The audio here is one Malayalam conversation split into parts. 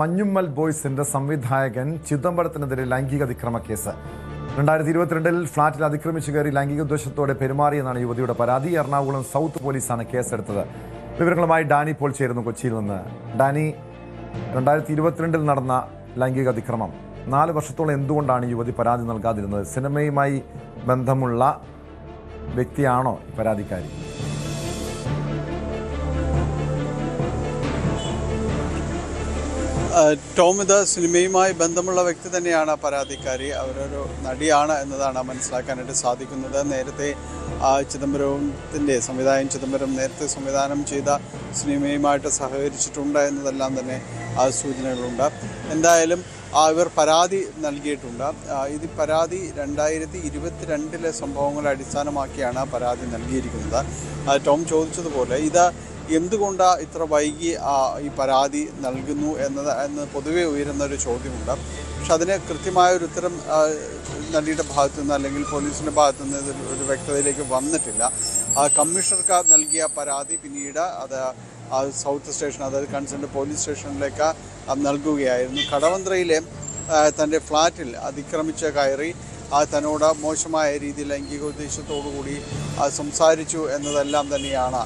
മഞ്ഞുമ്മൽ ബോയ്സിന്റെ സംവിധായകൻ ചിദംബരത്തിനെതിരെ ലൈംഗിക അതിക്രമ കേസ് 2022-ൽ ഫ്ളാറ്റിൽ അതിക്രമിച്ചു കയറി ലൈംഗിക ഉദ്ദേശത്തോടെ പെരുമാറിയെന്നാണ് യുവതിയുടെ പരാതി. എറണാകുളം സൗത്ത് പോലീസാണ് കേസെടുത്തത്. വിവരങ്ങളുമായി ഡാനി പോൾ ചേരുന്നു കൊച്ചിയിൽ നിന്ന്. ഡാനി, 2022-ൽ നടന്ന ലൈംഗിക അതിക്രമം 4 വർഷത്തോളം എന്തുകൊണ്ടാണ് യുവതി പരാതി നൽകാതിരുന്നത്? സിനിമയുമായി ബന്ധമുള്ള വ്യക്തിയാണോ പരാതിക്കാരി? ടോം, ഇത് സിനിമയുമായി ബന്ധമുള്ള വ്യക്തി തന്നെയാണ് പരാതിക്കാരി. അവരൊരു നടിയാണ് എന്നതാണ് മനസ്സിലാക്കാനായിട്ട് സാധിക്കുന്നത്. നേരത്തെ സംവിധായകൻ ചിദംബരം നേരത്തെ സംവിധാനം ചെയ്ത സിനിമയുമായിട്ട് സഹകരിച്ചിട്ടുണ്ട് എന്നതെല്ലാം തന്നെ സൂചനകളുണ്ട്. എന്തായാലും ഇവർ പരാതി നൽകിയിട്ടുണ്ട്. ഇത് പരാതി 2022-ലെ സംഭവങ്ങളെ അടിസ്ഥാനമാക്കിയാണ് പരാതി നൽകിയിരിക്കുന്നത്. ടോം ചോദിച്ചതുപോലെ ഇത് എന്തുകൊണ്ട് ഇത്ര വൈകി ഈ പരാതി നൽകുന്നു എന്ന് പൊതുവെ ഉയരുന്ന ഒരു ചോദ്യമുണ്ട്. പക്ഷെ അതിന് കൃത്യമായൊരു ഉത്തരം നടിയുടെ ഭാഗത്തുനിന്ന് അല്ലെങ്കിൽ പോലീസിൻ്റെ ഭാഗത്തുനിന്ന് ഒരു വ്യക്തതയിലേക്ക് വന്നിട്ടില്ല. കമ്മീഷണർക്ക് നൽകിയ പരാതി പിന്നീട് അത് സൗത്ത് സ്റ്റേഷൻ, അതായത് കൺസേൺഡ് പോലീസ് സ്റ്റേഷനിലേക്ക് നൽകുകയായിരുന്നു. കടവന്ത്രയിലെ തൻ്റെ ഫ്ലാറ്റിൽ അതിക്രമിച്ച് കയറി തന്നോട് മോശമായ രീതിയിൽ ലൈംഗിക ഉദ്ദേശത്തോടുകൂടി സംസാരിച്ചു എന്നതെല്ലാം തന്നെയാണ്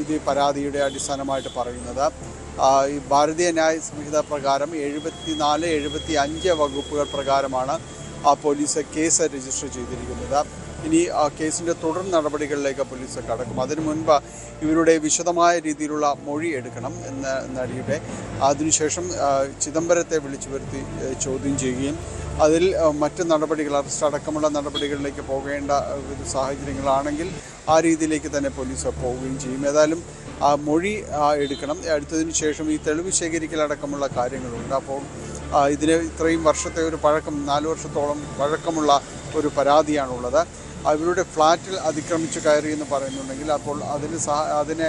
ഇത് പരാതിയുടെ അടിസ്ഥാനമായിട്ട് പറയുന്നത്. ഈ ഭാരതീയ ന്യായ സംഹിത പ്രകാരം 74, 75 വകുപ്പുകൾ പ്രകാരമാണ് പോലീസ് കേസ് രജിസ്റ്റർ ചെയ്തിരിക്കുന്നത്. ഇനി കേസിൻ്റെ തുടർ നടപടികളിലേക്ക് പോലീസ് കടക്കും. അതിനു മുൻപ് ഇവരുടെ വിശദമായ രീതിയിലുള്ള മൊഴി എടുക്കണം എന്ന നടിയുടെ. അതിനുശേഷം ചിദംബരത്തെ വിളിച്ചു വരുത്തി ചോദ്യം ചെയ്യുകയും അതിൽ മറ്റ് നടപടികൾ, അറസ്റ്റ് അടക്കമുള്ള നടപടികളിലേക്ക് പോകേണ്ട സാഹചര്യങ്ങളാണെങ്കിൽ ആ രീതിയിലേക്ക് തന്നെ പോലീസ് പോവുകയും ചെയ്യും. ഏതായാലും മൊഴി എടുക്കണം. എടുത്തതിന് ശേഷം ഈ തെളിവ് ശേഖരിക്കലടക്കമുള്ള കാര്യങ്ങളുണ്ട്. അപ്പോൾ ഇതിന് ഇത്രയും വർഷത്തെ ഒരു പഴക്കം, 4 വർഷത്തോളം പഴക്കമുള്ള ഒരു പരാതിയാണുള്ളത്. അവരുടെ ഫ്ലാറ്റിൽ അതിക്രമിച്ച് കയറി എന്ന് പറയുന്നുണ്ടെങ്കിൽ അപ്പോൾ അതിന്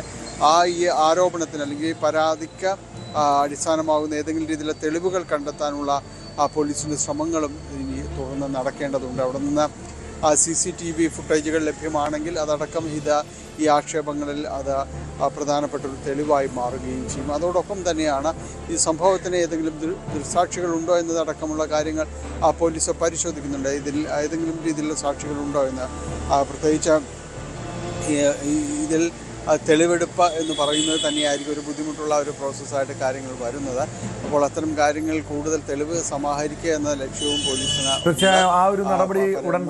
ഈ ആരോപണത്തിന് അല്ലെങ്കിൽ ഈ പരാതിക്ക് അടിസ്ഥാനമാകുന്ന ഏതെങ്കിലും രീതിയിലെ തെളിവുകൾ കണ്ടെത്താനുള്ള പോലീസിൻ്റെ ശ്രമങ്ങളും ഇനി തുടർന്ന് നടക്കേണ്ടതുണ്ട്. അവിടെ നിന്ന് CCTV ഫുട്ടേജുകൾ ലഭ്യമാണെങ്കിൽ അതടക്കം ഈ ആക്ഷേപങ്ങളിൽ അത് പ്രധാനപ്പെട്ട ഒരു തെളിവായി മാറുകയും ചെയ്യും. അതോടൊപ്പം തന്നെയാണ് ഈ സംഭവത്തിന് ഏതെങ്കിലും ദൃക്സാക്ഷികളുണ്ടോ എന്നതടക്കമുള്ള കാര്യങ്ങൾ പോലീസ് പരിശോധിക്കുന്നുണ്ട്. ഇതിൽ ഏതെങ്കിലും രീതിയിലുള്ള സാക്ഷികളുണ്ടോ എന്ന്. പ്രത്യേകിച്ച് ഇതിൽ തെളിവെടുപ്പ് എന്ന് പറയുന്നത് തന്നെയായിരിക്കും ഒരു ബുദ്ധിമുട്ടുള്ള ഒരു പ്രോസസ്സായിട്ട് കാര്യങ്ങൾ വരുന്നത്. അപ്പോൾ അത്തരം കാര്യങ്ങൾ കൂടുതൽ തെളിവ് സമാഹരിക്കുക എന്ന ലക്ഷ്യവും പോലീസിന്. തീർച്ചയായും ആ ഒരു നടപടി ഉടൻ